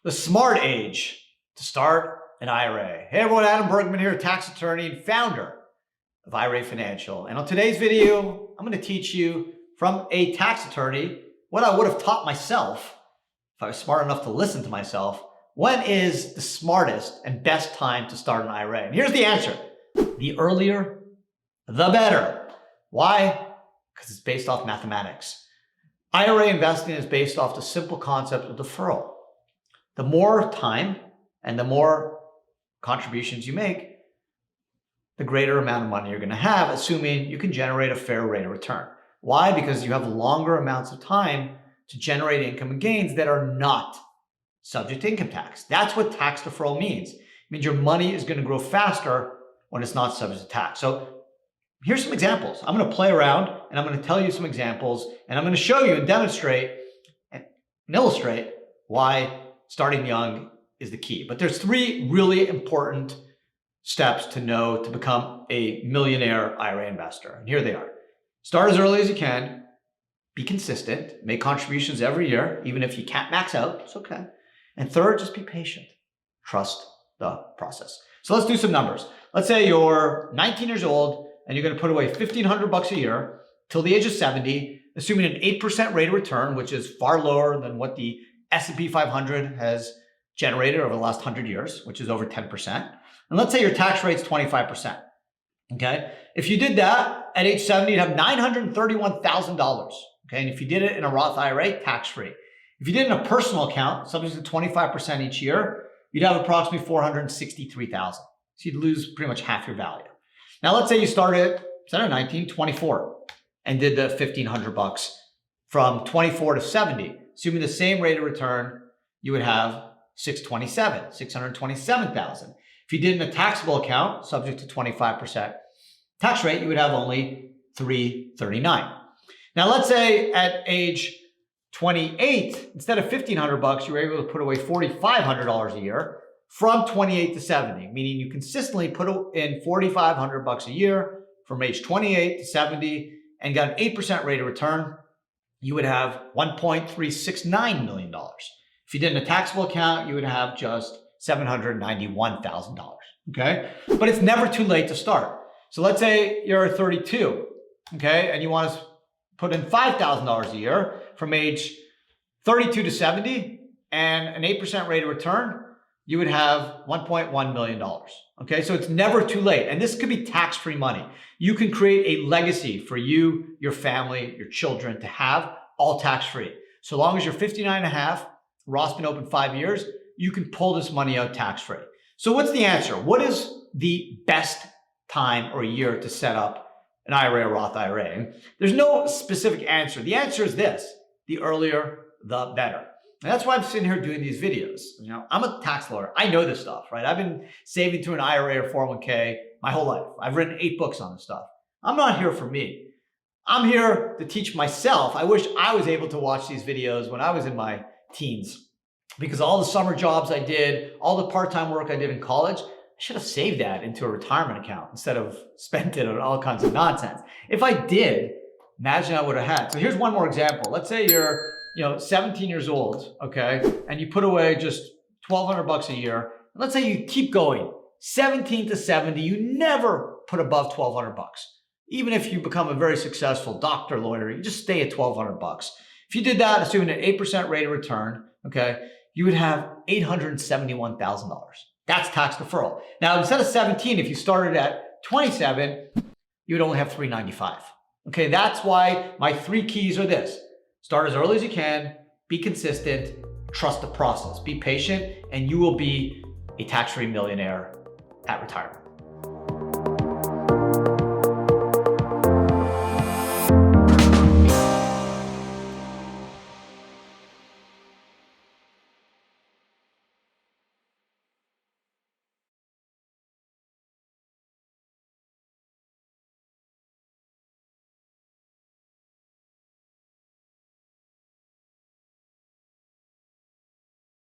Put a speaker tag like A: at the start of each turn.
A: The smart age to start an IRA. Hey everyone, Adam Bergman here, tax attorney and founder of IRA Financial. And on today's video, I'm going to teach you from a tax attorney what I would have taught myself if I was smart enough to listen to myself. When is the smartest and best time to start an IRA? And here's the answer. The earlier, the better. Why? Because it's based off mathematics. IRA investing is based off the simple concept of deferral. The more time and the more contributions you make, the greater amount of money you're going to have, assuming you can generate a fair rate of return. Why? Because you have longer amounts of time to generate income and gains that are not subject to income tax. That's what tax deferral means. It means your money is going to grow faster when it's not subject to tax. So here's some examples. I'm going to play around and I'm going to tell you some examples and I'm going to show you and demonstrate and illustrate why starting young is the key. But there's three really important steps to know to become a millionaire IRA investor. And here they are. Start as early as you can. Be consistent. Make contributions every year, even if you can't max out. It's okay. And third, just be patient. Trust the process. So let's do some numbers. Let's say you're 19 years old and you're going to put away $1,500 a year till the age of 70, assuming an 8% rate of return, which is far lower than what the S&P 500 has generated over the last 100 years, which is over 10%. And let's say your tax rate's 25%. Okay. If you did that at age 70, you'd have $931,000. Okay. And if you did it in a Roth IRA, tax-free. If you did it in a personal account, subject to 25% each year, you'd have approximately $463,000. So you'd lose pretty much half your value. Now, let's say you started instead of 19, 24 and did the $1,500 from 24 to 70. Assuming the same rate of return, you would have $627,000. If you did in a taxable account, subject to 25% tax rate, you would have only $339,000. Now, let's say at age 28, instead of $1,500, you were able to put away $4,500 a year from 28 to 70, meaning you consistently put in $4,500 a year from age 28 to 70 and got an 8% rate of return. You would have $1.369 million. If you did in a taxable account, you would have just $791,000, okay? But it's never too late to start. So let's say you're 32, okay? And you want to put in $5,000 a year from age 32 to 70 and an 8% rate of return, you would have $1.1 million, okay? So it's never too late. And this could be tax-free money. You can create a legacy for you, your family, your children to have all tax-free. So long as you're 59 and a half, Roth's been open 5 years, you can pull this money out tax-free. So what's the answer? What is the best time or year to set up an IRA or Roth IRA? And there's no specific answer. The answer is this: the earlier, the better. And that's why I'm sitting here doing these videos. You know, I'm a tax lawyer. I know this stuff, right? I've been saving through an IRA or 401k my whole life. I've written 8 books on this stuff. I'm not here for me. I'm here to teach myself. I wish I was able to watch these videos when I was in my teens, because all the summer jobs I did, all the part-time work I did in college, I should have saved that into a retirement account instead of spent it on all kinds of nonsense. If I did, imagine I would have had. So here's one more example. Let's say you're 17 years old, okay, and you put away just $1,200 a year. And let's say you keep going, 17 to 70, you never put above $1,200. Even if you become a very successful doctor, lawyer, you just stay at $1,200. If you did that, assuming an 8% rate of return, okay, you would have $871,000. That's tax deferral. Now, instead of 17, if you started at 27, you would only have $395. Okay, that's why my 3 keys are this: start as early as you can, be consistent, trust the process, be patient, and you will be a tax-free millionaire at retirement.